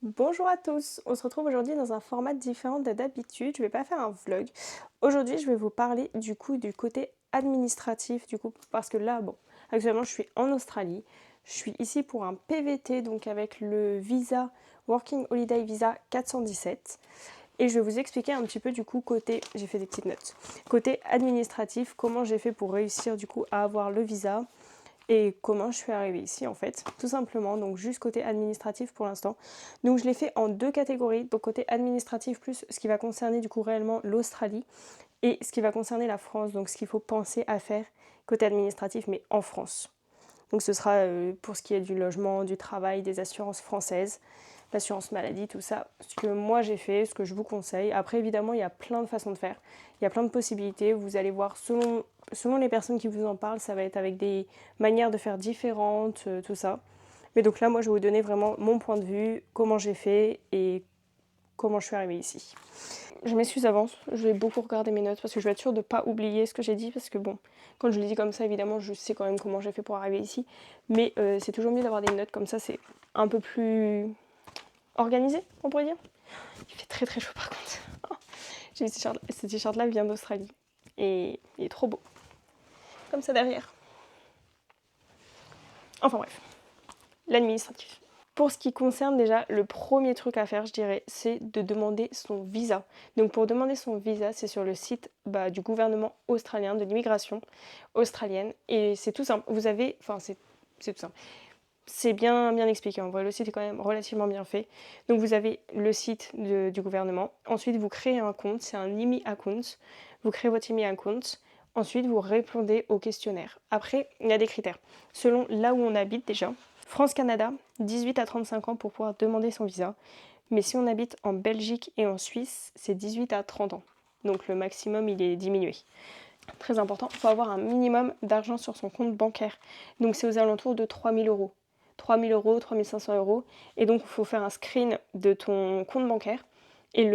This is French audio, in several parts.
Bonjour à tous, on se retrouve aujourd'hui dans un format différent de d'habitude. Je vais pas faire un vlog. Aujourd'hui, je vais vous parler du côté administratif parce que là, bon, actuellement, je suis en Australie. Je suis ici pour un PVT, donc avec le visa Working Holiday Visa 417. Et je vais vous expliquer un petit peu j'ai fait des petites notes, côté administratif, comment j'ai fait pour réussir à avoir le visa, et comment je suis arrivée ici en fait, tout simplement, donc juste côté administratif pour l'instant. Donc je l'ai fait en deux catégories, donc côté administratif plus ce qui va concerner réellement l'Australie et ce qui va concerner la France, donc ce qu'il faut penser à faire côté administratif mais en France. Donc ce sera pour ce qui est du logement, du travail, des assurances françaises, l'assurance maladie, tout ça, ce que moi j'ai fait, ce que je vous conseille. Après évidemment il y a plein de façons de faire, il y a plein de possibilités, vous allez voir selon les personnes qui vous en parlent, ça va être avec des manières de faire différentes, tout ça. Mais donc là moi je vais vous donner vraiment mon point de vue, comment j'ai fait et comment je suis arrivée ici. Je m'excuse d'avance, je vais beaucoup regarder mes notes parce que je vais être sûre de ne pas oublier ce que j'ai dit parce que bon, quand je le dis comme ça, évidemment, je sais quand même comment j'ai fait pour arriver ici. Mais c'est toujours mieux d'avoir des notes comme ça, c'est un peu plus organisé, on pourrait dire. Il fait très très chaud par contre. J'ai ce t-shirt là vient d'Australie et il est trop beau. Comme ça derrière. Enfin bref, l'administratif. Pour ce qui concerne déjà, le premier truc à faire, je dirais, c'est de demander son visa. Donc pour demander son visa, c'est sur le site du gouvernement australien, de l'immigration australienne. Et c'est tout simple. Vous avez, enfin c'est tout simple. C'est bien expliqué. En vrai, le site est quand même relativement bien fait. Donc vous avez le site du gouvernement. Ensuite, vous créez un compte. C'est un IMI account. Vous créez votre IMI account. Ensuite, vous répondez au questionnaire. Après, il y a des critères. Selon là où on habite déjà. France-Canada, 18 à 35 ans pour pouvoir demander son visa. Mais si on habite en Belgique et en Suisse, c'est 18 à 30 ans. Donc le maximum, il est diminué. Très important, il faut avoir un minimum d'argent sur son compte bancaire. Donc c'est aux alentours de 3000 euros. 3000 euros, 3500 euros. Et donc il faut faire un screen de ton compte bancaire et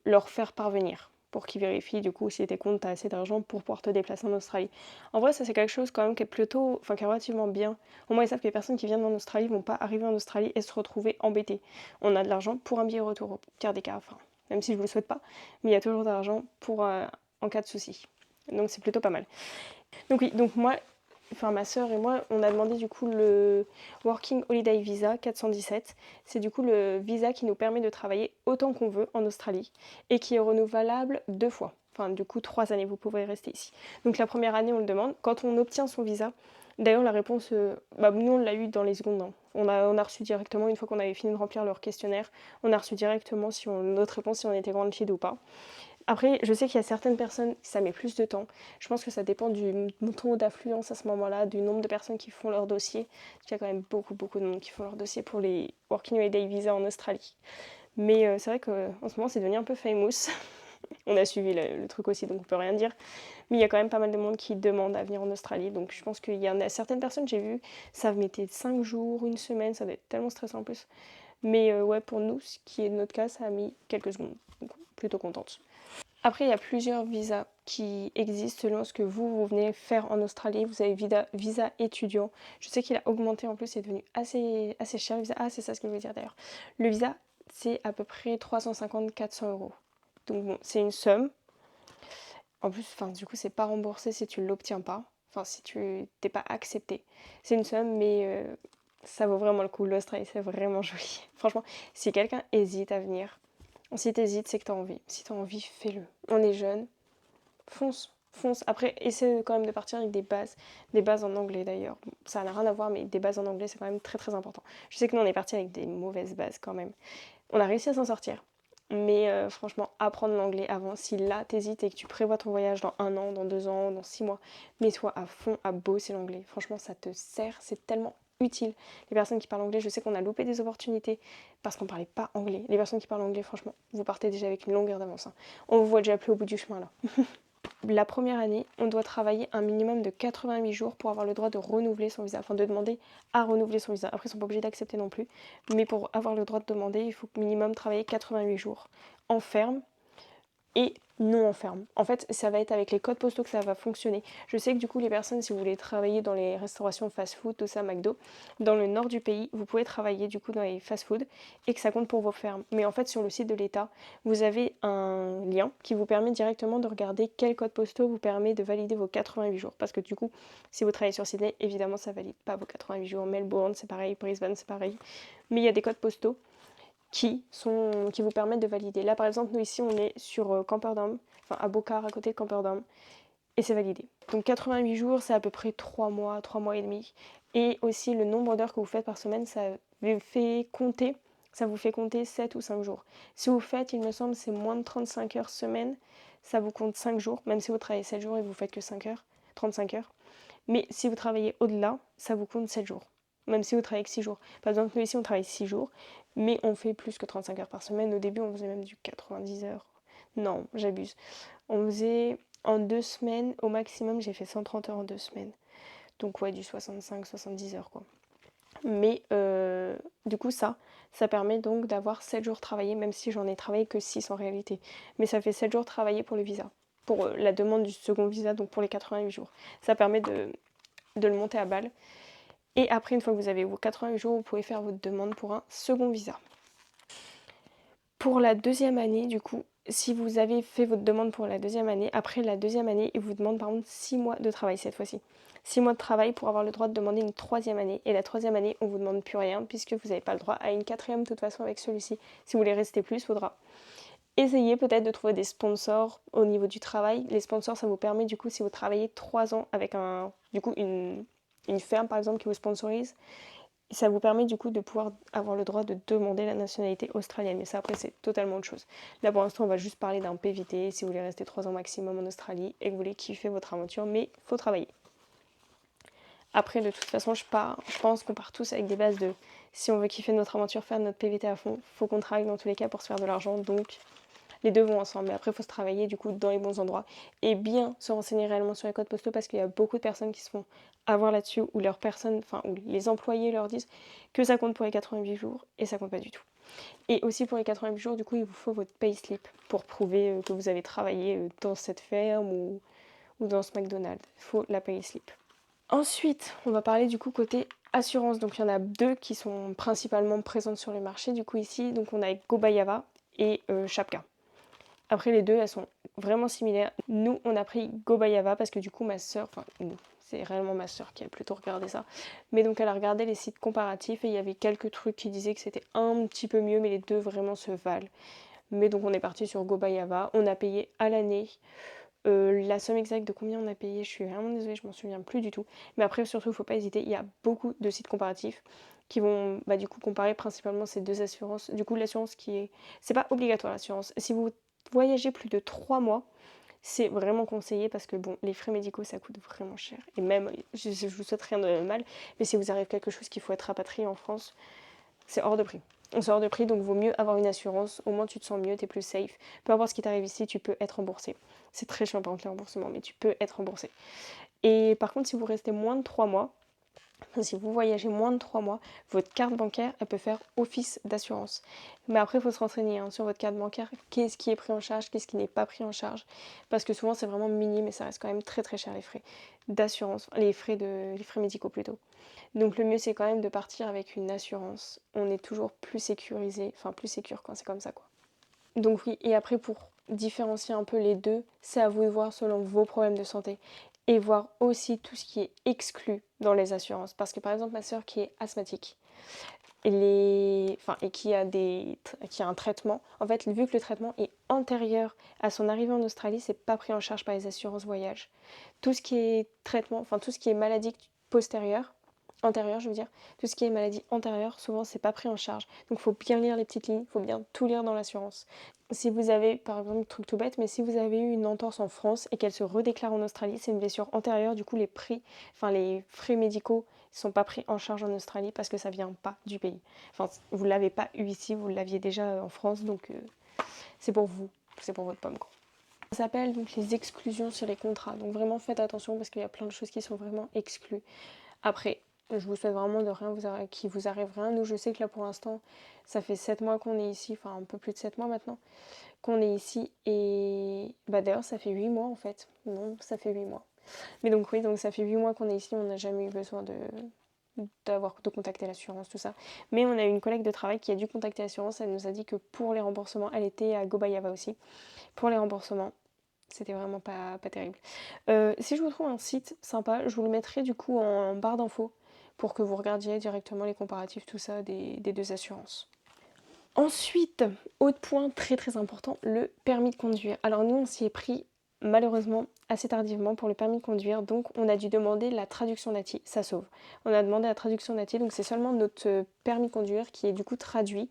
leur faire parvenir pour qu'ils vérifient si tes comptes, tu as assez d'argent pour pouvoir te déplacer en Australie. En vrai, ça c'est quelque chose quand même qui est qui est relativement bien. Au moins ils savent que les personnes qui viennent en Australie vont pas arriver en Australie et se retrouver embêtées. On a de l'argent pour un billet retour au pire des cas, enfin, même si je vous le souhaite pas, mais il y a toujours d'argent en cas de souci. Donc c'est plutôt pas mal. Donc oui, donc moi, ma soeur et moi, on a demandé le Working Holiday Visa 417. C'est le visa qui nous permet de travailler autant qu'on veut en Australie et qui est renouvelable 2 fois. Enfin, 3 années, vous pouvez rester ici. Donc la première année, on le demande. Quand on obtient son visa, d'ailleurs la réponse, nous on l'a eu dans les secondes. Hein. On a reçu directement, une fois qu'on avait fini de remplir leur questionnaire, on a reçu directement notre réponse si on était grandchild ou pas. Après, je sais qu'il y a certaines personnes, ça met plus de temps. Je pense que ça dépend du montant d'affluence à ce moment-là, du nombre de personnes qui font leur dossier. Il y a quand même beaucoup de monde qui font leur dossier pour les Working Holiday Visa en Australie. Mais c'est vrai qu'en ce moment, c'est devenu un peu famous. On a suivi le truc aussi, donc on peut rien dire. Mais il y a quand même pas mal de monde qui demande à venir en Australie. Donc je pense qu'il y en a certaines personnes, j'ai vu, ça mettait 5 jours, une semaine, ça doit être tellement stressant en plus. Mais ouais, pour nous, ce qui est notre cas, ça a mis quelques secondes. Donc plutôt contente. Après, il y a plusieurs visas qui existent selon ce que vous venez faire en Australie. Vous avez visa étudiant. Je sais qu'il a augmenté en plus, c'est devenu assez cher le visa. Ah, c'est ça ce que je voulais dire d'ailleurs. Le visa, c'est à peu près 350-400 euros. Donc bon, c'est une somme. En plus, c'est pas remboursé si tu l'obtiens pas. Enfin, si tu t'es pas accepté. C'est une somme, mais ça vaut vraiment le coup. L'Australie, c'est vraiment joli. Franchement, si quelqu'un hésite à venir, si t'hésites, c'est que t'as envie. Si t'as envie, fais-le. On est jeune, fonce. Après, essaie quand même de partir avec des bases en anglais d'ailleurs. Bon, ça n'a rien à voir, mais des bases en anglais, c'est quand même très très important. Je sais que nous, on est parti avec des mauvaises bases quand même. On a réussi à s'en sortir. Mais franchement, apprendre l'anglais avant, si là t'hésites et que tu prévois ton voyage dans 1 an, dans 2 ans, dans 6 mois, mets-toi à fond à bosser l'anglais. Franchement, ça te sert, c'est tellement utile. Les personnes qui parlent anglais, je sais qu'on a loupé des opportunités parce qu'on parlait pas anglais. Les personnes qui parlent anglais, franchement, vous partez déjà avec une longueur d'avance. Hein. On vous voit déjà plus au bout du chemin là. La première année, on doit travailler un minimum de 88 jours pour avoir le droit de renouveler son visa, enfin de demander à renouveler son visa. Après, ils sont pas obligés d'accepter non plus, mais pour avoir le droit de demander, il faut minimum travailler 88 jours en ferme et non en ferme. En fait, ça va être avec les codes postaux que ça va fonctionner. Je sais que du coup, les personnes, si vous voulez travailler dans les restaurations fast-food, tout ça, McDo, dans le nord du pays, vous pouvez travailler du coup dans les fast-food et que ça compte pour vos fermes. Mais en fait, sur le site de l'État, vous avez un lien qui vous permet directement de regarder quel code postaux vous permet de valider vos 88 jours. Parce que du coup, si vous travaillez sur Sydney, évidemment, ça valide pas vos 88 jours. Melbourne, c'est pareil, Brisbane, c'est pareil. Mais il y a des codes postaux qui vous permettent de valider. Là, par exemple, nous ici, on est sur Camperdown, enfin à Beaucaire, à côté de Camperdown, et c'est validé. Donc 88 jours, c'est à peu près 3 mois et demi. Et aussi, le nombre d'heures que vous faites par semaine, ça vous fait compter 7 ou 5 jours. Si vous faites, il me semble, c'est moins de 35 heures semaine, ça vous compte 5 jours, même si vous travaillez 7 jours et vous faites que 5 heures, 35 heures. Mais si vous travaillez au-delà, ça vous compte 7 jours. Même si vous travaillez que 6 jours. Par exemple, nous ici, on travaille 6 jours, mais on fait plus que 35 heures par semaine. Au début, on faisait même du 90 heures. Non, j'abuse. On faisait en 2 semaines, au maximum, j'ai fait 130 heures en 2 semaines. Donc ouais, du 65-70 heures quoi. Mais du coup, ça permet donc d'avoir 7 jours travaillés, même si j'en ai travaillé que 6 en réalité. Mais ça fait 7 jours travaillés pour le visa. Pour la demande du second visa, donc pour les 88 jours. Ça permet de le monter à balle. Et après, une fois que vous avez vos 88 jours, vous pouvez faire votre demande pour un second visa. Pour la deuxième année, du coup, si vous avez fait votre demande pour la deuxième année, après la deuxième année, ils vous demandent par contre 6 mois de travail cette fois-ci. 6 mois de travail pour avoir le droit de demander une troisième année. Et la troisième année, on ne vous demande plus rien puisque vous n'avez pas le droit à une quatrième de toute façon avec celui-ci. Si vous voulez rester plus, il faudra essayer peut-être de trouver des sponsors au niveau du travail. Les sponsors, ça vous permet du coup, si vous travaillez 3 ans avec une ferme par exemple qui vous sponsorise, ça vous permet du coup de pouvoir avoir le droit de demander la nationalité australienne. Mais ça après c'est totalement autre chose. Là pour l'instant on va juste parler d'un PVT si vous voulez rester 3 ans maximum en Australie et que vous voulez kiffer votre aventure, mais il faut travailler. Après de toute façon je pense qu'on part tous avec des bases de si on veut kiffer notre aventure, faire notre PVT à fond, faut qu'on travaille dans tous les cas pour se faire de l'argent, donc les deux vont ensemble. Mais après il faut se travailler du coup dans les bons endroits et bien se renseigner réellement sur les codes postaux parce qu'il y a beaucoup de personnes qui se font avoir là-dessus où où les employés leur disent que ça compte pour les 88 jours et ça compte pas du tout. Et aussi pour les 88 jours, du coup, il vous faut votre payslip pour prouver que vous avez travaillé dans cette ferme ou dans ce McDonald's. Il faut la payslip. Ensuite, on va parler du coup côté assurance. Donc il y en a deux qui sont principalement présentes sur le marché. Du coup ici, donc on a Gobayava et Shapka. Après les deux, elles sont vraiment similaires. Nous, on a pris Gobayava parce que du coup ma soeur, enfin nous, c'est réellement ma soeur qui a plutôt regardé ça. Mais donc elle a regardé les sites comparatifs et il y avait quelques trucs qui disaient que c'était un petit peu mieux, mais les deux vraiment se valent. Mais donc on est parti sur Gobayava. On a payé à l'année. La somme exacte de combien on a payé, je suis vraiment désolée, je m'en souviens plus du tout. Mais après, surtout, il ne faut pas hésiter, il y a beaucoup de sites comparatifs qui vont du coup comparer principalement ces deux assurances. Du coup, l'assurance c'est pas obligatoire l'assurance. Si vous voyagez plus de 3 mois, c'est vraiment conseillé parce que bon, les frais médicaux ça coûte vraiment cher. Et même, je vous souhaite rien de mal, mais si vous arrive quelque chose qu'il faut être rapatrié en France, c'est hors de prix. C'est hors de prix, donc vaut mieux avoir une assurance. Au moins tu te sens mieux, t'es plus safe. Peu importe ce qui t'arrive ici, tu peux être remboursé. C'est très chiant par contre les remboursements, mais tu peux être remboursé. Et par contre, si vous restez moins de 3 mois, si vous voyagez moins de 3 mois, votre carte bancaire, elle peut faire office d'assurance. Mais après, il faut se renseigner sur votre carte bancaire, qu'est-ce qui est pris en charge, qu'est-ce qui n'est pas pris en charge. Parce que souvent, c'est vraiment minime et ça reste quand même très très cher les frais d'assurance, les frais médicaux plutôt. Donc le mieux, c'est quand même de partir avec une assurance. On est toujours plus sécurisé, enfin plus sécure quand c'est comme ça quoi. Donc oui, et après pour différencier un peu les deux, c'est à vous de voir selon vos problèmes de santé et voir aussi tout ce qui est exclu dans les assurances. Parce que par exemple ma soeur qui est asthmatique et qui a un traitement, en fait vu que le traitement est antérieur à son arrivée en Australie, c'est pas pris en charge par les assurances voyage. Tout ce qui est traitement, enfin tout ce qui est maladie postérieure, antérieure je veux dire, tout ce qui est maladie antérieure, souvent c'est pas pris en charge. Donc il faut bien lire les petites lignes, il faut bien tout lire dans l'assurance. Si vous avez, par exemple, truc tout bête, mais si vous avez eu une entorse en France et qu'elle se redéclare en Australie, c'est une blessure antérieure, du coup les frais médicaux ne sont pas pris en charge en Australie parce que ça vient pas du pays. Enfin, vous l'avez pas eu ici, vous l'aviez déjà en France, donc c'est pour vous, c'est pour votre pomme quoi. Ça s'appelle donc les exclusions sur les contrats, donc vraiment faites attention parce qu'il y a plein de choses qui sont vraiment exclues. Après, Je vous souhaite vraiment de rien qu'il vous arrive rien. Nous, je sais que là pour l'instant, ça fait 7 mois qu'on est ici, enfin un peu plus de 7 mois maintenant qu'on est ici. Et bah d'ailleurs, ça fait 8 mois en fait. Non, ça fait 8 mois. Mais donc oui, donc ça fait 8 mois qu'on est ici, on n'a jamais eu besoin de contacter l'assurance, tout ça. Mais on a eu une collègue de travail qui a dû contacter l'assurance, elle nous a dit que pour les remboursements, elle était à Gobayava aussi. Pour les remboursements, c'était vraiment pas terrible. Si je vous trouve un site sympa, je vous le mettrai du coup en barre d'infos pour que vous regardiez directement les comparatifs, tout ça, des deux assurances. Ensuite, autre point très très important, le permis de conduire. Alors nous, on s'y est pris malheureusement assez tardivement pour le permis de conduire, donc on a dû demander la traduction nati, ça sauve. On a demandé la traduction nati, donc c'est seulement notre permis de conduire qui est du coup traduit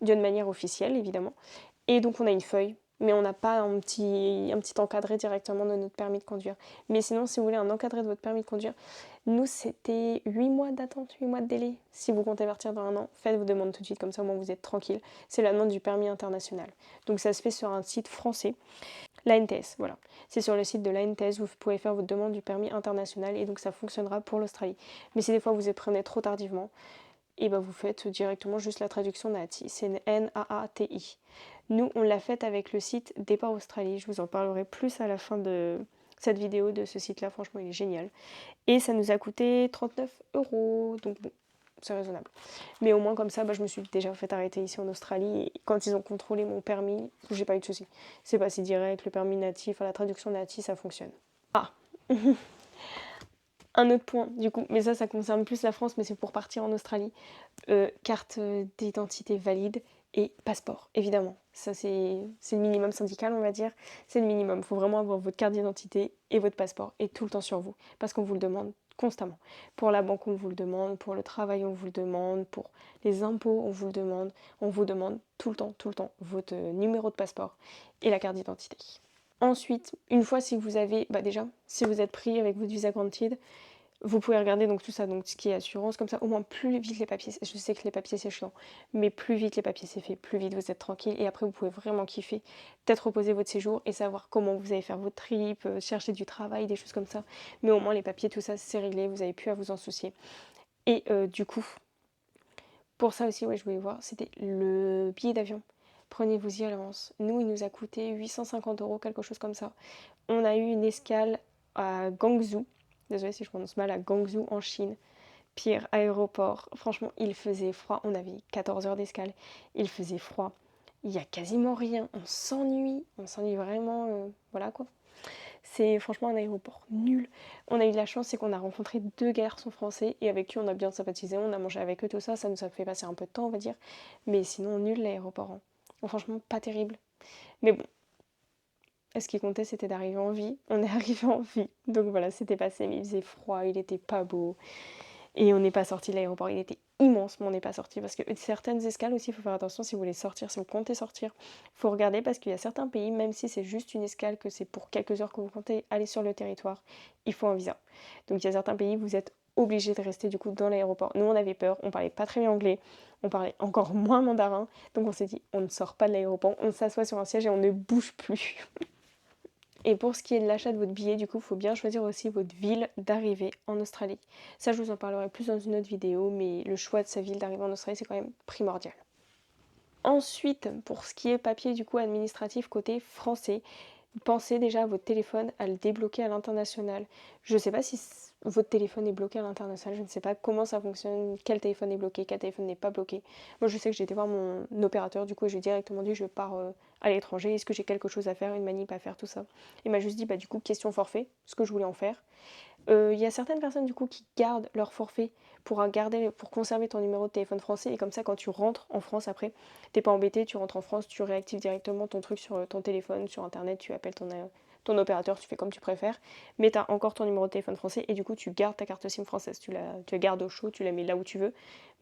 d'une manière officielle évidemment. Et donc on a une feuille, mais on n'a pas un petit encadré directement de notre permis de conduire. Mais sinon, si vous voulez un encadré de votre permis de conduire, nous c'était 8 mois d'attente, 8 mois de délai. Si vous comptez partir dans un an, faites vos demandes tout de suite, comme ça au moins vous êtes tranquille. C'est la demande du permis international. Donc ça se fait sur un site français. L'ANTS, voilà. C'est sur le site de l'ANTS, vous pouvez faire votre demande du permis international et donc ça fonctionnera pour l'Australie. Mais si des fois vous êtes prenez trop tardivement, et ben vous faites directement juste la traduction NAATI, c'est N-A-A-T-I. Nous, on l'a faite avec le site Départ Australie, je vous en parlerai plus à la fin de cette vidéo de ce site-là, franchement il est génial. Et ça nous a coûté 39 €, donc bon, c'est raisonnable. Mais au moins comme ça, je me suis déjà fait arrêter ici en Australie, et quand ils ont contrôlé mon permis, j'ai pas eu de soucis. C'est passé direct, le permis natif, la traduction natif, ça fonctionne. Ah Un autre point, du coup, mais ça concerne plus la France, mais c'est pour partir en Australie. Carte d'identité valide et passeport, évidemment. Ça, c'est le minimum syndical, on va dire. C'est le minimum. Il faut vraiment avoir votre carte d'identité et votre passeport et tout le temps sur vous, parce qu'on vous le demande constamment. Pour la banque, on vous le demande. Pour le travail, on vous le demande. Pour les impôts, on vous le demande. On vous demande tout le temps, votre numéro de passeport et la carte d'identité. Ensuite, une fois si vous avez, déjà, si vous êtes pris avec votre visa granted, vous pouvez regarder donc tout ça, donc ce qui est assurance, comme ça au moins plus vite les papiers, je sais que les papiers c'est chiant, mais plus vite les papiers c'est fait, plus vite vous êtes tranquille et après vous pouvez vraiment kiffer, peut-être reposer votre séjour et savoir comment vous allez faire votre trip, chercher du travail, des choses comme ça, mais au moins les papiers, tout ça c'est réglé, vous n'avez plus à vous en soucier. Et du coup, pour ça aussi, ouais, je voulais voir, c'était le billet d'avion. Prenez-vous-y à l'avance. Nous, il nous a coûté 850 €, quelque chose comme ça. On a eu une escale à Guangzhou. Désolée si je prononce mal, à Guangzhou en Chine. Pire aéroport. Franchement, il faisait froid. On avait 14 heures d'escale. Il faisait froid. Il y a quasiment rien. On s'ennuie. On s'ennuie vraiment. Voilà quoi. C'est franchement un aéroport nul. On a eu de la chance, c'est qu'on a rencontré 2 garçons français et avec qui on a bien sympathisé. On a mangé avec eux, tout ça. Ça nous a fait passer un peu de temps, on va dire. Mais sinon, nul l'aéroport. Hein. Bon, franchement, pas terrible. Mais bon, ce qui comptait, c'était d'arriver en vie. On est arrivé en vie. Donc voilà, c'était passé, mais il faisait froid, il était pas beau. Et on n'est pas sorti de l'aéroport. Il était immense, mais on n'est pas sorti. Parce que certaines escales aussi, il faut faire attention si vous voulez sortir, si vous comptez sortir. Il faut regarder parce qu'il y a certains pays, même si c'est juste une escale, que c'est pour quelques heures que vous comptez aller sur le territoire, il faut un visa. Donc il y a certains pays, vous êtes obligé de rester du coup dans l'aéroport. Nous, on avait peur, on parlait pas très bien anglais, on parlait encore moins mandarin. Donc on s'est dit, on ne sort pas de l'aéroport, on s'assoit sur un siège et on ne bouge plus. Et pour ce qui est de l'achat de votre billet, du coup, il faut bien choisir aussi votre ville d'arrivée en Australie. Ça, je vous en parlerai plus dans une autre vidéo, mais le choix de sa ville d'arrivée en Australie, c'est quand même primordial. Ensuite, pour ce qui est papier, du coup, administratif côté français, pensez déjà à votre téléphone, à le débloquer à l'international. Je ne sais pas si votre téléphone est bloqué à l'international, je ne sais pas comment ça fonctionne, quel téléphone est bloqué, quel téléphone n'est pas bloqué. Moi je sais que j'ai été voir mon opérateur, du coup je lui ai directement dit je pars à l'étranger, est-ce que j'ai quelque chose à faire, une manip à faire, tout ça. Il m'a juste dit du coup question forfait, ce que je voulais en faire. Il y a certaines personnes du coup qui gardent leur forfait pour conserver ton numéro de téléphone français et comme ça quand tu rentres en France après, t'es pas embêté, tu rentres en France, tu réactives directement ton truc sur ton téléphone, sur internet, tu appelles ton opérateur, tu fais comme tu préfères, mais tu as encore ton numéro de téléphone français et du coup tu gardes ta carte SIM française, tu la gardes au chaud, tu la mets là où tu veux,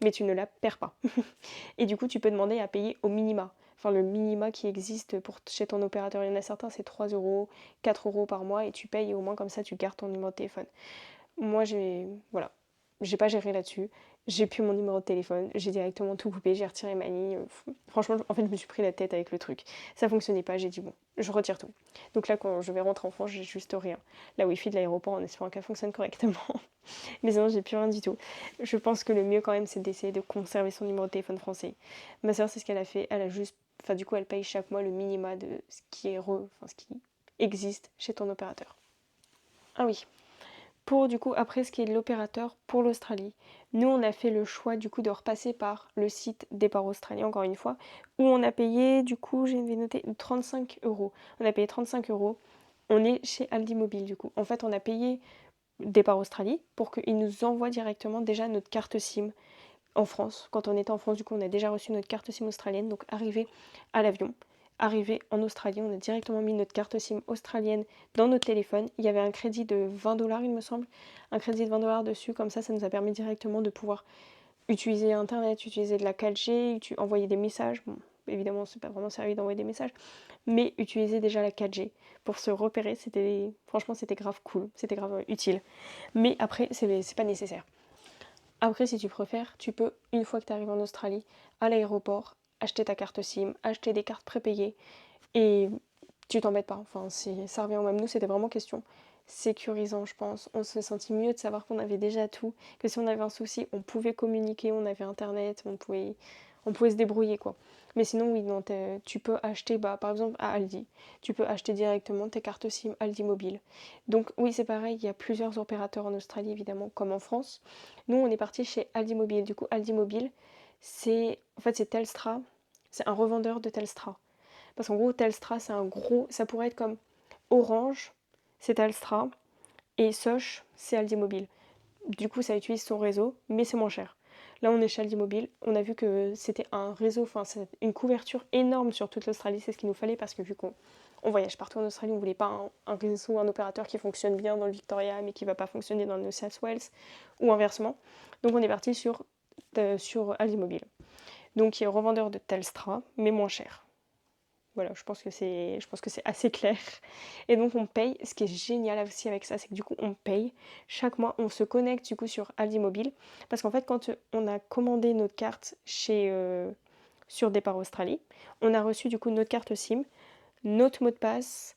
mais tu ne la perds pas. Et du coup tu peux demander à payer au minima. Enfin le minima qui existe chez ton opérateur, il y en a certains c'est 3 €, 4 € par mois et tu payes et au moins comme ça tu gardes ton numéro de téléphone. Moi j'ai pas géré là-dessus. j'ai plus mon numéro de téléphone, j'ai directement tout coupé, j'ai retiré ma ligne. Franchement, en fait, je me suis pris la tête avec le truc. Ça fonctionnait pas, j'ai dit bon, je retire tout. Donc là, quand je vais rentrer en France, j'ai juste rien. La Wi-Fi de l'aéroport en espérant qu'elle fonctionne correctement. Mais sinon, j'ai plus rien du tout. Je pense que le mieux quand même, c'est d'essayer de conserver son numéro de téléphone français. Ma soeur, c'est ce qu'elle a fait. Elle a juste, enfin du coup, elle paye chaque mois le minima de ce qui est ce qui existe chez ton opérateur. Ah oui, pour du coup, après ce qui est de l'opérateur pour l'Australie, nous on a fait le choix du coup de repasser par le site Départ Australie, encore une fois, où on a payé, du coup, j'ai noté 35 euros. On a payé 35 euros. On est chez Aldi Mobile du coup. En fait, on a payé Départ Australie pour qu'ils nous envoient directement déjà notre carte SIM en France. Quand on était en France, du coup, on a déjà reçu notre carte SIM australienne. Donc, arrivé à l'avion, arrivé en Australie, on a directement mis notre carte SIM australienne dans notre téléphone. Il y avait un crédit de 20 dollars, il me semble. Un crédit de 20 dollars dessus. Comme ça nous a permis directement de pouvoir utiliser Internet, utiliser de la 4G, envoyer des messages. Bon, évidemment, c'est pas vraiment servi d'envoyer des messages, mais utiliser déjà la 4G pour se repérer, franchement, c'était grave cool, c'était grave utile. Mais après, c'est pas nécessaire. Après, si tu préfères, tu peux, une fois que tu arrives en Australie, à l'aéroport, acheter ta carte SIM, acheter des cartes prépayées et tu t'embêtes pas. Enfin, ça revient au même. Nous, c'était vraiment question sécurisant, je pense. On se sentit mieux de savoir qu'on avait déjà tout, que si on avait un souci, on pouvait communiquer, on avait Internet, on pouvait se débrouiller, quoi. Mais sinon, oui, non, tu peux acheter, par exemple, à Aldi, tu peux acheter directement tes cartes SIM Aldi Mobile. Donc, oui, c'est pareil, il y a plusieurs opérateurs en Australie, évidemment, comme en France. Nous, on est parti chez Aldi Mobile. Du coup, Aldi Mobile, c'est Telstra, c'est un revendeur de Telstra. Parce qu'en gros, Telstra, ça pourrait être comme Orange, c'est Telstra, et Soch, c'est Aldi Mobile. Du coup, ça utilise son réseau, mais c'est moins cher. Là, on est chez Aldi Mobile, on a vu que c'était un réseau, c'est une couverture énorme sur toute l'Australie, c'est ce qu'il nous fallait, parce que vu qu'on voyage partout en Australie, on voulait pas un réseau, un opérateur qui fonctionne bien dans le Victoria, mais qui va pas fonctionner dans le New South Wales, ou inversement. Donc on est parti sur Aldi Mobile. Donc qui est revendeur de Telstra, mais moins cher. Voilà, je pense que c'est assez clair. Et donc on paye, ce qui est génial aussi avec ça, c'est que du coup on paye chaque mois, on se connecte du coup sur Aldi Mobile, parce qu'en fait quand on a commandé notre carte sur Départ Australie, on a reçu du coup notre carte SIM, notre mot de passe,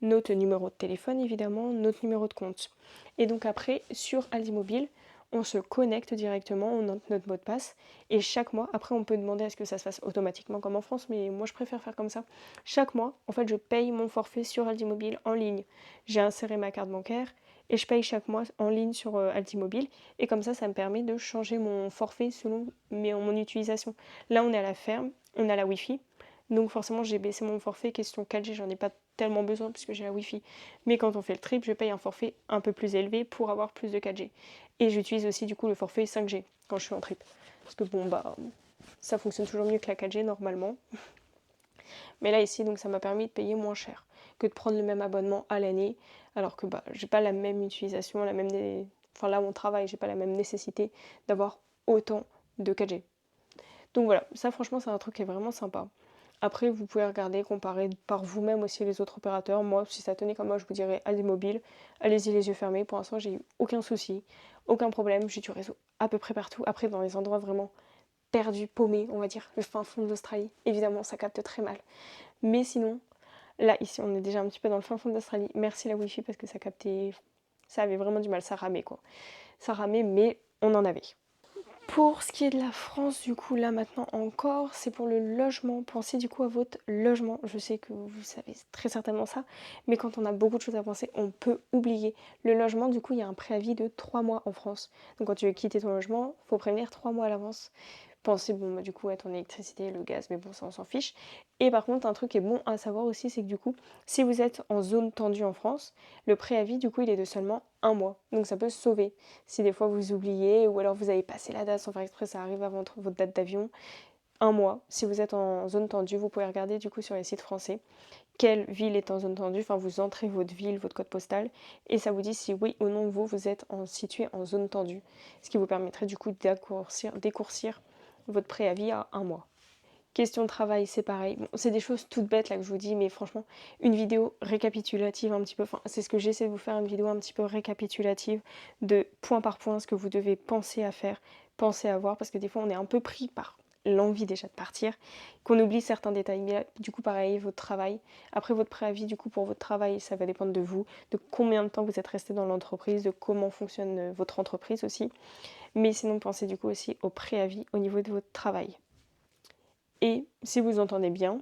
notre numéro de téléphone évidemment, notre numéro de compte. Et donc après sur Aldi Mobile, on se connecte directement, on entre notre mot de passe et chaque mois, après on peut demander à ce que ça se fasse automatiquement comme en France, mais moi je préfère faire comme ça. Chaque mois, en fait je paye mon forfait sur Aldi Mobile en ligne. J'ai inséré ma carte bancaire et je paye chaque mois en ligne sur Aldi Mobile et comme ça me permet de changer mon forfait selon mon utilisation. Là on est à la ferme, on a la Wi-Fi, donc forcément j'ai baissé mon forfait, question 4G, j'en ai pas tellement besoin puisque j'ai la Wi-Fi. Mais quand on fait le trip, je paye un forfait un peu plus élevé pour avoir plus de 4G. Et j'utilise aussi du coup le forfait 5G quand je suis en trip. Parce que ça fonctionne toujours mieux que la 4G normalement. Mais là ici, donc ça m'a permis de payer moins cher que de prendre le même abonnement à l'année, alors que j'ai pas la même utilisation, enfin là où on travaille, j'ai pas la même nécessité d'avoir autant de 4G. Donc voilà, ça franchement c'est un truc qui est vraiment sympa. Après, vous pouvez regarder, comparer par vous-même aussi les autres opérateurs. Moi, si ça tenait comme moi, je vous dirais Aldi Mobile. Allez-y les yeux fermés. Pour l'instant, j'ai eu aucun souci, aucun problème. J'ai du réseau à peu près partout. Après, dans les endroits vraiment perdus, paumés, on va dire, le fin fond de l'Australie, évidemment, ça capte très mal. Mais sinon, là, ici, on est déjà un petit peu dans le fin fond de l'Australie. Merci la Wi-Fi parce que ça avait vraiment du mal, ça ramait quoi. Ça ramait, mais on en avait. Pour ce qui est de la France, du coup, là maintenant encore, c'est pour le logement. Pensez du coup à votre logement. Je sais que vous savez très certainement ça, mais quand on a beaucoup de choses à penser, on peut oublier. Le logement, du coup, il y a un préavis de 3 mois en France. Donc quand tu veux quitter ton logement, il faut prévenir 3 mois à l'avance. Pensez, du coup, à ton électricité, le gaz, mais bon, ça, on s'en fiche. Et par contre, un truc qui est bon à savoir aussi, c'est que du coup, si vous êtes en zone tendue en France, le préavis, du coup, il est de seulement 1 mois. Donc ça peut se sauver. Si des fois vous oubliez, ou alors vous avez passé la date sans faire exprès, ça arrive avant votre date d'avion, 1 mois. Si vous êtes en zone tendue, vous pouvez regarder du coup sur les sites français quelle ville est en zone tendue, enfin vous entrez votre ville, votre code postal, et ça vous dit si oui ou non vous êtes situé en zone tendue. Ce qui vous permettrait du coup d'écourcir votre préavis à 1 mois. Question de travail, c'est pareil. Bon, c'est des choses toutes bêtes là que je vous dis, mais franchement, une vidéo récapitulative un petit peu, enfin c'est ce que j'essaie de vous faire, une vidéo un petit peu récapitulative de point par point ce que vous devez penser à faire pensez à voir parce que des fois on est un peu pris par l'envie déjà de partir, qu'on oublie certains détails. Mais là, du coup, pareil, votre travail. Après votre préavis, du coup, pour votre travail, ça va dépendre de vous, de combien de temps vous êtes resté dans l'entreprise, de comment fonctionne votre entreprise aussi. Mais sinon, pensez du coup aussi au préavis au niveau de votre travail. Et si vous entendez bien,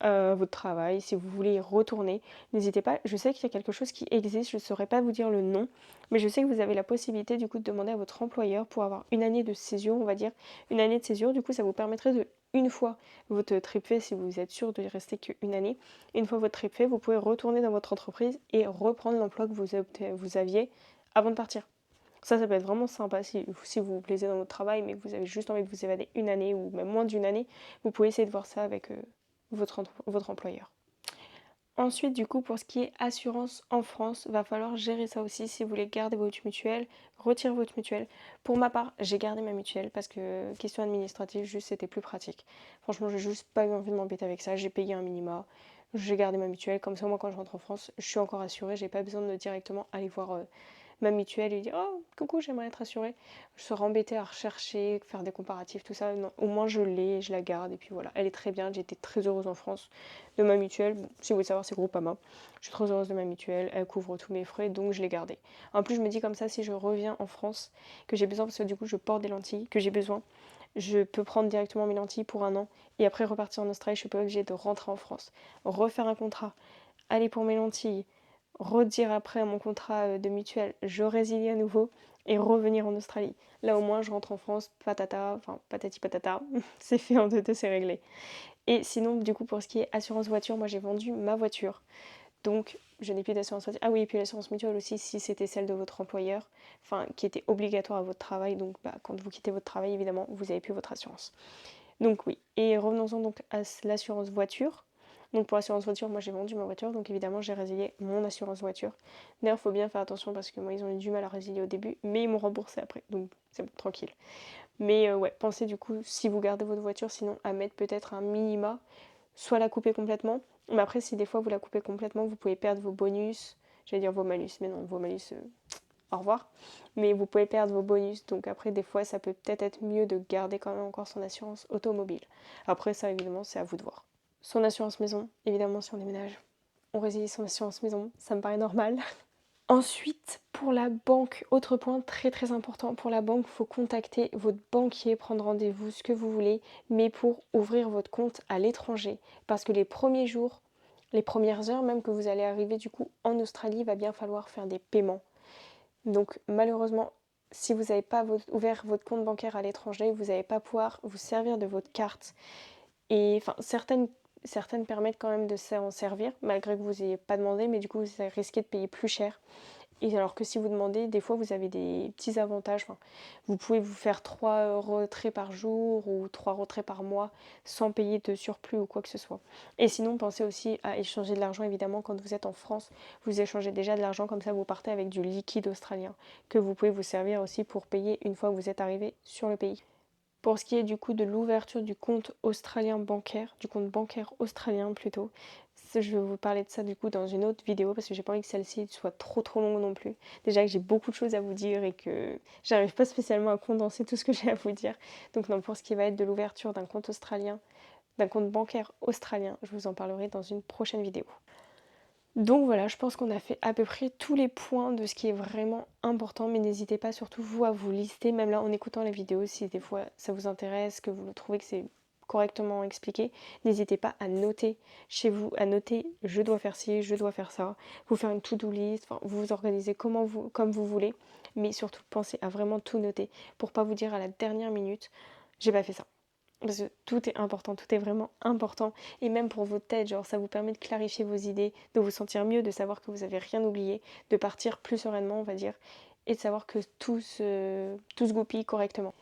votre travail, si vous voulez y retourner, n'hésitez pas. Je sais qu'il y a quelque chose qui existe, je ne saurais pas vous dire le nom, mais je sais que vous avez la possibilité du coup de demander à votre employeur pour avoir une année de césure, on va dire, une année de césure. Du coup, ça vous permettrait de, une fois votre trip fait, si vous êtes sûr de y rester qu'une année, une fois votre trip fait, vous pouvez retourner dans votre entreprise et reprendre l'emploi que vous aviez avant de partir. Ça peut être vraiment sympa si vous vous plaisez dans votre travail, mais que vous avez juste envie de vous évader une année ou même moins d'une année, vous pouvez essayer de voir ça avec votre employeur. Ensuite, du coup, pour ce qui est assurance en France, va falloir gérer ça aussi si vous voulez garder votre mutuelle, retirer votre mutuelle. Pour ma part, j'ai gardé ma mutuelle parce que question administrative, juste c'était plus pratique. Franchement, j'ai juste pas eu envie de m'embêter avec ça. J'ai payé un minima, j'ai gardé ma mutuelle. Comme ça, moi, quand je rentre en France, je suis encore assurée. J'ai pas besoin de directement aller voir ma mutuelle et dire oh coucou, j'aimerais être assurée. Je serais embêtée à rechercher, faire des comparatifs, tout ça. Non, au moins je l'ai, je la garde et puis voilà, elle est très bien. J'étais très heureuse en France de ma mutuelle. Bon, si vous voulez savoir, c'est Groupama. Je suis très heureuse de ma mutuelle, elle couvre tous mes frais donc je l'ai gardée. En plus, je me dis comme ça, si je reviens en France, que j'ai besoin, parce que du coup je porte des lentilles, que j'ai besoin, je peux prendre directement mes lentilles pour un an et après repartir en Australie. Je suis pas obligée de rentrer en France, refaire un contrat, aller pour mes lentilles, redire après à mon contrat de mutuelle, je résilie à nouveau et revenir en Australie. Là au moins je rentre en France, patata, enfin patati patata, c'est fait en deux, c'est réglé. Et sinon du coup pour ce qui est assurance voiture, moi j'ai vendu ma voiture. Donc je n'ai plus d'assurance voiture. Ah oui, et puis l'assurance mutuelle aussi si c'était celle de votre employeur, enfin qui était obligatoire à votre travail. Donc quand vous quittez votre travail évidemment vous n'avez plus votre assurance. Donc oui, et revenons-en donc à l'assurance voiture. Donc pour l'assurance voiture, moi j'ai vendu ma voiture, donc évidemment j'ai résilié mon assurance voiture. D'ailleurs, il faut bien faire attention parce que moi ils ont eu du mal à résilier au début, mais ils m'ont remboursé après, donc c'est bon, tranquille. Mais ouais, pensez du coup, si vous gardez votre voiture, sinon à mettre peut-être un minima, soit la couper complètement, mais après si des fois vous la coupez complètement, vous pouvez perdre vos bonus, j'allais dire vos malus, mais non, vos malus, au revoir. Mais vous pouvez perdre vos bonus, donc après des fois ça peut peut-être être mieux de garder quand même encore son assurance automobile. Après ça évidemment c'est à vous de voir. Son assurance maison, évidemment si on déménage, on résilie son assurance maison, ça me paraît normal. Ensuite, pour la banque, autre point très très important, pour la banque, il faut contacter votre banquier, prendre rendez-vous, ce que vous voulez, mais pour ouvrir votre compte à l'étranger. Parce que les premiers jours, les premières heures même que vous allez arriver du coup en Australie, il va bien falloir faire des paiements. Donc malheureusement, si vous n'avez pas ouvert votre compte bancaire à l'étranger, vous n'allez pas pouvoir vous servir de votre carte. Et enfin, certaines permettent quand même de s'en servir, malgré que vous n'ayez pas demandé, mais du coup, vous risquez de payer plus cher. Et alors que si vous demandez, des fois, vous avez des petits avantages. Enfin, vous pouvez vous faire 3 retraits par jour ou 3 retraits par mois sans payer de surplus ou quoi que ce soit. Et sinon, pensez aussi à échanger de l'argent, évidemment, quand vous êtes en France. Vous échangez déjà de l'argent, comme ça, vous partez avec du liquide australien que vous pouvez vous servir aussi pour payer une fois que vous êtes arrivé sur le pays. Pour ce qui est du coup de l'ouverture du compte australien bancaire, du compte bancaire australien plutôt, je vais vous parler de ça du coup dans une autre vidéo parce que j'ai pas envie que celle-ci soit trop longue non plus. Déjà que j'ai beaucoup de choses à vous dire et que j'arrive pas spécialement à condenser tout ce que j'ai à vous dire. Donc non, pour ce qui va être de l'ouverture d'un compte australien, d'un compte bancaire australien, je vous en parlerai dans une prochaine vidéo. Donc voilà, je pense qu'on a fait à peu près tous les points de ce qui est vraiment important, mais n'hésitez pas surtout vous à vous lister, même là en écoutant la vidéo, si des fois ça vous intéresse, que vous trouvez que c'est correctement expliqué, n'hésitez pas à noter chez vous, à noter je dois faire ci, je dois faire ça, vous faire une to-do list, enfin, vous vous organisez comme vous voulez, mais surtout pensez à vraiment tout noter pour pas vous dire à la dernière minute j'ai pas fait ça. Parce que tout est important, tout est vraiment important. Et même pour votre tête, genre ça vous permet de clarifier vos idées, de vous sentir mieux, de savoir que vous n'avez rien oublié, de partir plus sereinement, on va dire, et de savoir que tout se goupille correctement.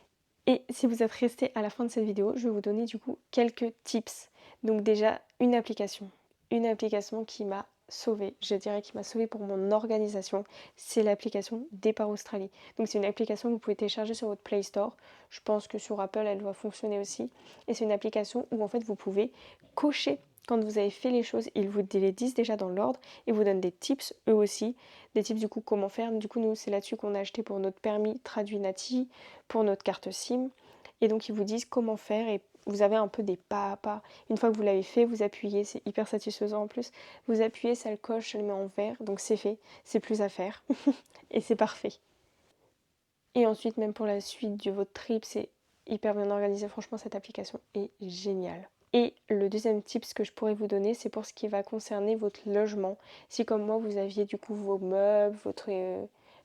Et si vous êtes resté à la fin de cette vidéo, je vais vous donner du coup quelques tips. Donc déjà, une application. Une application qui m'a sauvée, je dirais qui m'a sauvée pour mon organisation, c'est l'application Départ Australie. Donc c'est une application que vous pouvez télécharger sur votre Play Store. Je pense que sur Apple, elle doit fonctionner aussi. Et c'est une application où en fait vous pouvez cocher quand vous avez fait les choses, ils vous les disent déjà dans l'ordre et vous donnent des tips eux aussi. Des tips du coup comment faire. Du coup nous c'est là-dessus qu'on a acheté pour notre permis traduit Nati, pour notre carte SIM. Et donc ils vous disent comment faire et vous avez un peu des pas à pas. Une fois que vous l'avez fait, vous appuyez, c'est hyper satisfaisant en plus. Vous appuyez, ça le coche, ça le met en vert, donc c'est fait, c'est plus à faire. Et c'est parfait. Et ensuite, même pour la suite de votre trip, c'est hyper bien organisé. Franchement, cette application est géniale. Et le deuxième tips que je pourrais vous donner, c'est pour ce qui va concerner votre logement. Si comme moi, vous aviez du coup vos meubles,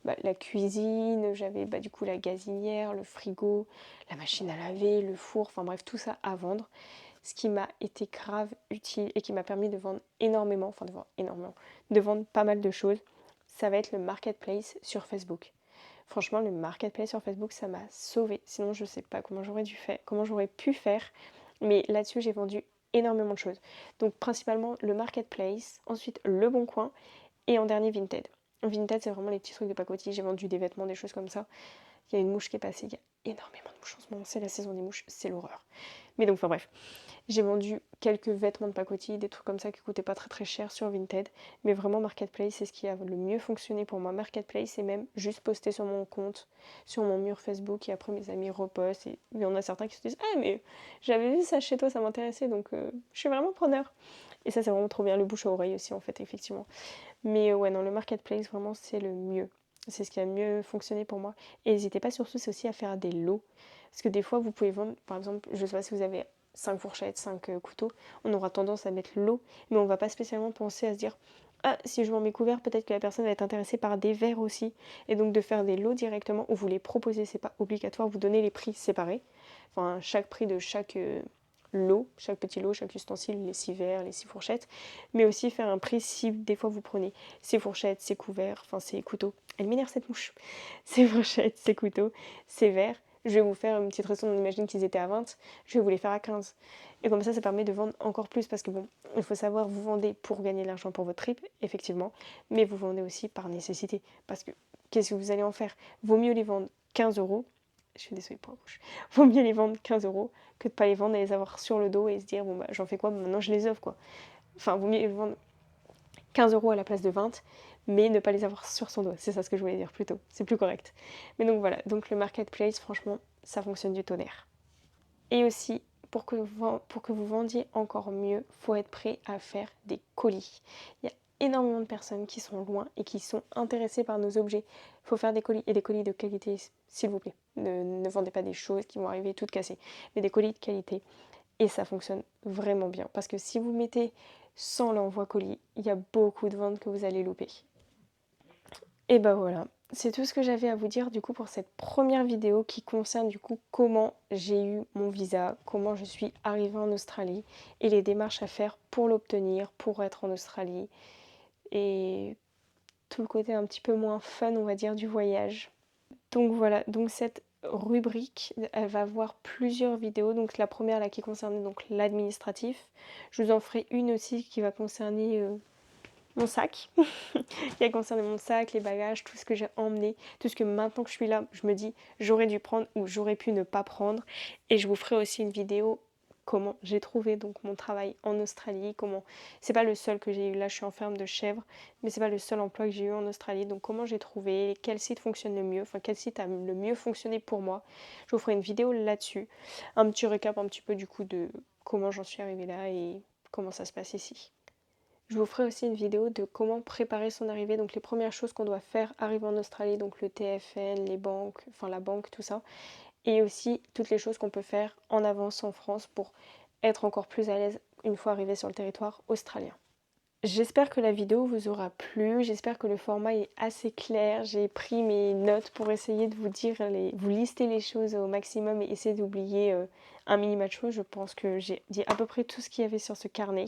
la cuisine, j'avais du coup la gazinière, le frigo, la machine à laver, le four, enfin bref, tout ça à vendre. Ce qui m'a été grave utile et qui m'a permis de vendre énormément, de vendre pas mal de choses, ça va être le marketplace sur Facebook. Franchement, le marketplace sur Facebook, ça m'a sauvée. Sinon, je sais pas comment j'aurais pu faire. Mais là-dessus, j'ai vendu énormément de choses. Donc, principalement le marketplace, ensuite le Bon Coin et en dernier Vinted. Vinted, c'est vraiment les petits trucs de pacotille. J'ai vendu des vêtements, des choses comme ça. Il y a une mouche qui est passée. Il y a énormément de mouches en ce moment. C'est la saison des mouches. C'est l'horreur. Mais donc, enfin bref. J'ai vendu quelques vêtements de pacotille, des trucs comme ça qui coûtaient pas très très cher sur Vinted. Mais vraiment Marketplace, c'est ce qui a le mieux fonctionné pour moi. Marketplace, c'est même juste poster sur mon compte, sur mon mur Facebook et après mes amis repostent. Et il y en a certains qui se disent ah mais j'avais vu ça chez toi, ça m'intéressait donc je suis vraiment preneur. Et ça c'est vraiment trop bien, le bouche à oreille aussi en fait effectivement. Mais ouais non, le Marketplace vraiment c'est le mieux. C'est ce qui a le mieux fonctionné pour moi. Et n'hésitez pas surtout c'est aussi à faire des lots. Parce que des fois vous pouvez vendre, par exemple, je sais pas si vous avez 5 fourchettes, 5 couteaux, on aura tendance à mettre l'eau, mais on va pas spécialement penser à se dire ah, si je vends mes couverts, peut-être que la personne va être intéressée par des verres aussi. Et donc de faire des lots directement où vous les proposez, c'est pas obligatoire, vous donnez les prix séparés. Enfin, chaque prix de chaque lot, chaque petit lot, chaque ustensile, les 6 verres, les 6 fourchettes. Mais aussi faire un prix si des fois vous prenez ces fourchettes, ces couverts, enfin ces couteaux. Elle m'énerve cette mouche. Ces fourchettes, ces couteaux, ces verres. Je vais vous faire une petite raison, on imagine qu'ils étaient à 20, je vais vous les faire à 15. Et comme ça permet de vendre encore plus parce que bon, il faut savoir, vous vendez pour gagner de l'argent pour votre trip, effectivement, mais vous vendez aussi par nécessité. Parce que qu'est-ce que vous allez en faire? Vaut mieux les vendre 15 euros, je suis désolée pour la bouche, vaut mieux les vendre 15 euros que de pas les vendre et les avoir sur le dos et se dire bon bah j'en fais quoi, maintenant je les offre quoi. Enfin, vaut mieux les vendre 15 euros à la place de 20, mais ne pas les avoir sur son dos. C'est ça ce que je voulais dire plutôt. C'est plus correct. Mais donc voilà, donc le marketplace, franchement, ça fonctionne du tonnerre. Et aussi, pour que vous vendiez encore mieux, il faut être prêt à faire des colis. Il y a énormément de personnes qui sont loin et qui sont intéressées par nos objets. Il faut faire des colis et des colis de qualité, s'il vous plaît. Ne vendez pas des choses qui vont arriver toutes cassées, mais des colis de qualité. Et ça fonctionne vraiment bien. Parce que si vous mettez sans l'envoi colis, il y a beaucoup de ventes que vous allez louper. Et ben voilà, c'est tout ce que j'avais à vous dire du coup pour cette première vidéo qui concerne du coup comment j'ai eu mon visa, comment je suis arrivée en Australie et les démarches à faire pour l'obtenir, pour être en Australie et tout le côté un petit peu moins fun on va dire du voyage. Donc voilà, donc cette rubrique, elle va avoir plusieurs vidéos. Donc la première là qui concerne donc l'administratif. Je vous en ferai une aussi qui va concerner mon sac, qui a concerné mon sac, les bagages, tout ce que j'ai emmené, tout ce que maintenant que je suis là, je me dis j'aurais dû prendre ou j'aurais pu ne pas prendre. Et je vous ferai aussi une vidéo comment j'ai trouvé donc mon travail en Australie, comment c'est pas le seul que j'ai eu là, je suis en ferme de chèvres, mais c'est pas le seul emploi que j'ai eu en Australie, donc comment j'ai trouvé, quel site fonctionne le mieux, enfin quel site a le mieux fonctionné pour moi. Je vous ferai une vidéo là-dessus, un petit récap un petit peu du coup de comment j'en suis arrivée là et comment ça se passe ici. Je vous ferai aussi une vidéo de comment préparer son arrivée, donc les premières choses qu'on doit faire arriver en Australie, donc le TFN, les banques, enfin la banque, tout ça, et aussi toutes les choses qu'on peut faire en avance en France pour être encore plus à l'aise une fois arrivé sur le territoire australien. J'espère que la vidéo vous aura plu, j'espère que le format est assez clair, j'ai pris mes notes pour essayer de vous lister les choses au maximum et essayer d'oublier un minimum de choses. Je pense que j'ai dit à peu près tout ce qu'il y avait sur ce carnet,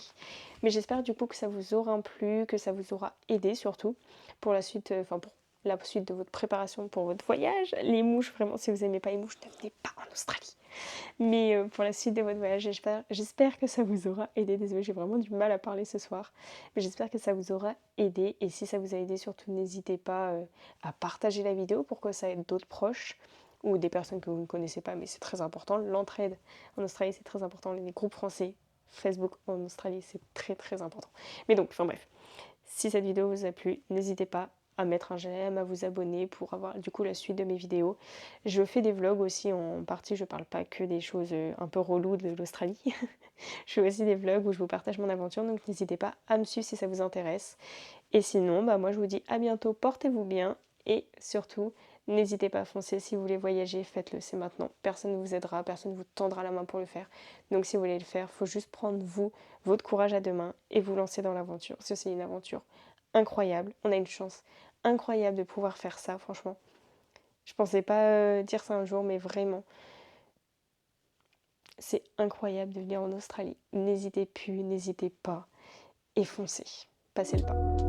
mais j'espère du coup que ça vous aura plu, que ça vous aura aidé surtout pour la suite, pour la suite de votre préparation pour votre voyage. Les mouches, vraiment, si vous n'aimez pas les mouches, ne venez pas en Australie. Mais pour la suite de votre voyage, j'espère que ça vous aura aidé. Désolée, j'ai vraiment du mal à parler ce soir. Mais j'espère que ça vous aura aidé. Et si ça vous a aidé, surtout n'hésitez pas à partager la vidéo pour que ça aide d'autres proches ou des personnes que vous ne connaissez pas. Mais c'est très important. L'entraide en Australie, c'est très important. Les groupes français, Facebook en Australie, c'est très très important. Mais donc, enfin bref, si cette vidéo vous a plu, n'hésitez pas à mettre un j'aime, à vous abonner pour avoir du coup la suite de mes vidéos. Je fais des vlogs aussi en partie, je parle pas que des choses un peu reloues de l'Australie. Je fais aussi des vlogs où je vous partage mon aventure, donc n'hésitez pas à me suivre si ça vous intéresse. Et sinon, moi je vous dis à bientôt, portez-vous bien et surtout, n'hésitez pas à foncer si vous voulez voyager, faites-le, c'est maintenant. Personne ne vous aidera, personne ne vous tendra la main pour le faire. Donc si vous voulez le faire, il faut juste prendre votre courage à deux mains et vous lancer dans l'aventure. Parce que c'est une aventure incroyable, on a une chance incroyable de pouvoir faire ça, franchement. Je pensais pas dire ça un jour, mais vraiment, c'est incroyable de venir en Australie. N'hésitez plus, n'hésitez pas et foncez, passez le pas.